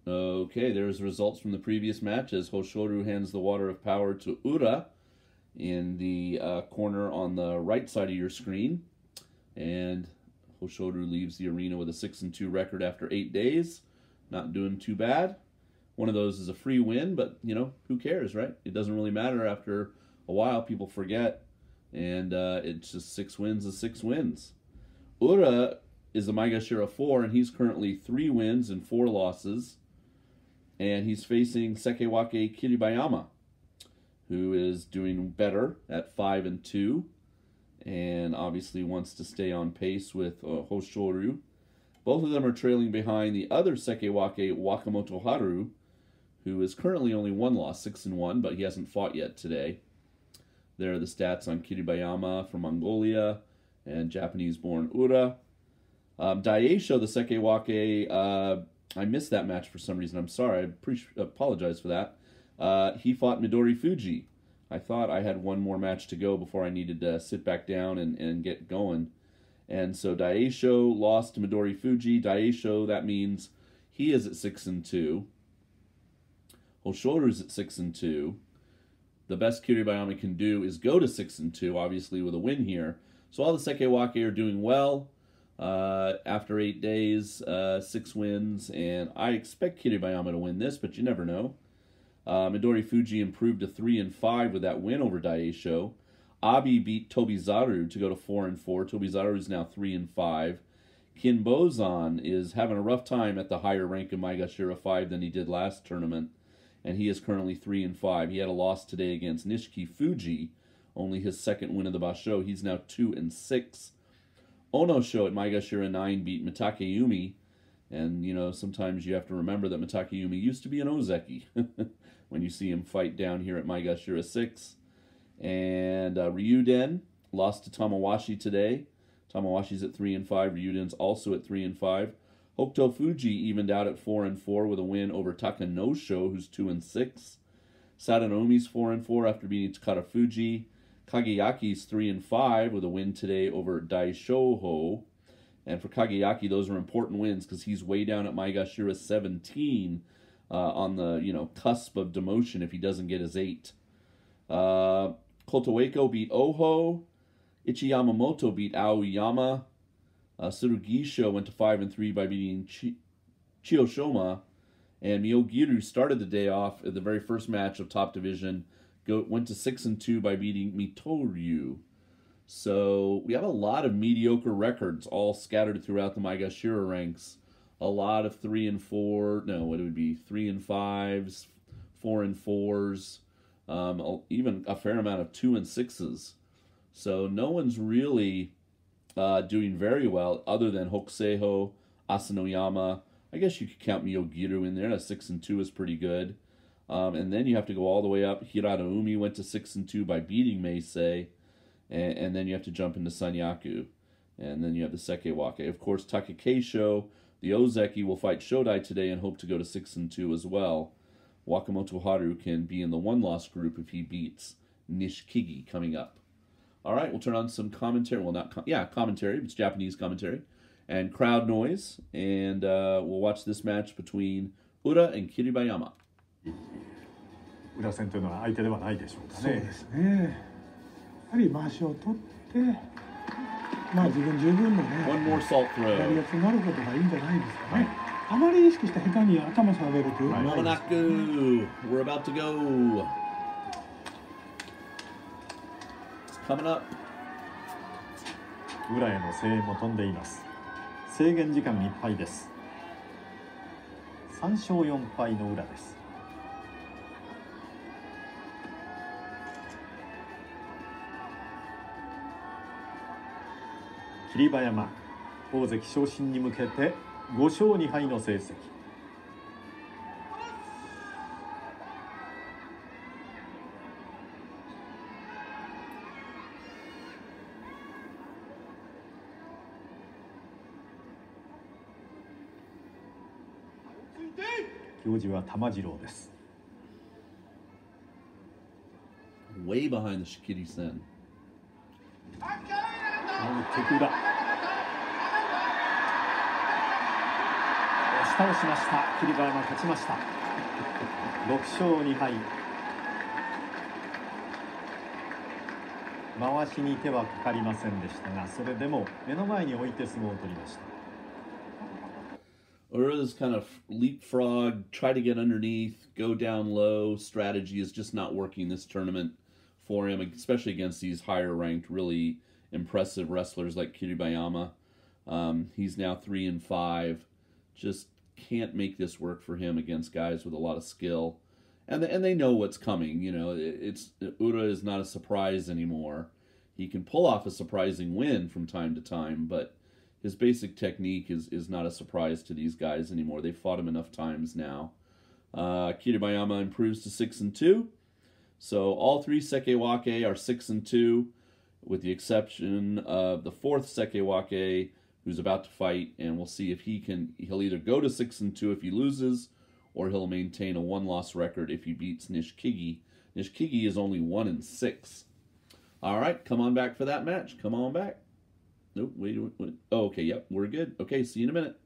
Okay, there's results from the previous match as Hoshoru hands the water of power to Ura in the corner on the right side of your screen. And Hoshoru leaves the arena with a 6-2 record after 8 days. Not doing too bad. One of those is a free win, but, you know, who cares, right? It doesn't really matter. After a while, people forget. And it's just 6 wins is 6 wins. Ura is a Maegashira 4, and he's currently 3 wins and 4 losses. And he's facing Sekiwake Kiribayama, who is doing better at 5-2, and obviously wants to stay on pace with Hoshoru. Both of them are trailing behind the other Sekiwake, Wakamoto Haru, who is currently only 1 loss, 6-1, but he hasn't fought yet today. There are the stats on Kiribayama from Mongolia and Japanese-born Ura. Daisho, the Sekiwake, I missed that match for some reason. I'm sorry. I apologize for that. He fought Midori Fuji. I thought I had one more match to go before I needed to sit back down and get going. And so Daisho lost to Midori Fuji. Daisho, that means he is at 6-2. Hoshoru's at 6-2. The best Kiribayama can do is go to 6-2, obviously, with a win here. So all the Sekiwake are doing well. After 8 days, 6 wins, and I expect Kiribayama to win this, but you never know. Midori Fuji improved to 3-5 with that win over Daisho. Abi beat Tobizaru to go to 4-4. Tobizaru is now 3-5. Kinbozan is having a rough time at the higher rank of Maegashira 5 than he did last tournament, and he is currently 3-5. He had a loss today against Nishiki Fuji, only his 2nd win of the Basho. He's now 2-6. Onosho at Maegashira 9 beat Mitakeyumi, and, you know, sometimes you have to remember that Mitakeyumi used to be an Ozeki when you see him fight down here at Maegashira 6. And Ryuden lost to Tamawashi today. Tamawashi's at 3-5. Ryuden's also at 3-5. Hokuto Fuji evened out at 4-4 with a win over Takanosho, who's 2-6. Sadanomi's 4-4 after beating Takara Fuji. Kageyaki's 3-5 with a win today over Daishoho. And for Kageyaki, those are important wins because he's way down at Maegashira 17 on the, you know, cusp of demotion if he doesn't get his 8. Kotoweko beat Oho. Ichiyamamoto beat Aoyama. Tsurugisho went to 5-3 by beating Chiyoshima. And Miyogiru started the day off at the very first match of top division. Went to 6-2 by beating Mitoryu. So we have a lot of mediocre records all scattered throughout the Maegashira ranks. A lot of 3-4. No, what it would be 3-5s, 4-4s, even a fair amount of 2-6s. So no one's really doing very well other than Hokuseiho, Asanoyama. I guess you could count Miyogiru in there. A 6-2 is pretty good. And then you have to go all the way up. Hiradaumi went to 6-2 by beating Meisei. And then you have to jump into Sanyaku. And then you have the Sekiwake. Of course, Takekeisho, the Ozeki, will fight Shodai today and hope to go to 6-2 as well. Wakamoto Haru can be in the 1-loss group if he beats Nishikigi coming up. All right, we'll turn on some commentary. Well, commentary. It's Japanese commentary. And crowd noise. And we'll watch this match between Ura and Kiribayama. 裏戦というのは相手ではないでしょうかね。そうですね。やはり回しを取って、まあ自分十分のね、 One more salt やり throw. やすくなることがいいんじゃないですかね。あまり意識して下手に頭下げるというのはないです。 Momonaku, we're about to go. It's coming up. 裏への声援も飛んでいます。制限時間いっぱいです。3勝4敗の裏です。霧馬山、大関昇進に向けて5勝2敗の成績。行司は玉次郎です。 Way behind the Shikiri-sen. 徳田。倒しました。霧馬山勝ちました。6勝2敗。回しに手はかかりませんでしたが、それでも目の前に置いて相撲を取りました。Ura's kind of leapfrog, try to get underneath, go down low strategy is just not working this tournament for him, especially against these higher ranked, really impressive wrestlers like Kiribayama. He's now 3-5. Just can't make this work for him against guys with a lot of skill. And they know what's coming. You know, Ura is not a surprise anymore. He can pull off a surprising win from time to time, but his basic technique is not a surprise to these guys anymore. They've fought him enough times now. Kiribayama improves to 6-2. So all three Sekiwake are 6-2, with the exception of the fourth Sekiwake, who's about to fight, and we'll see if he'll either go to 6-2 if he loses, or he'll maintain a one-loss record if he beats Nishikigi. Nishikigi is only 1-6. All right, come on back for that match. Come on back. Nope, wait. Oh, okay, yep, we're good. Okay, see you in a minute.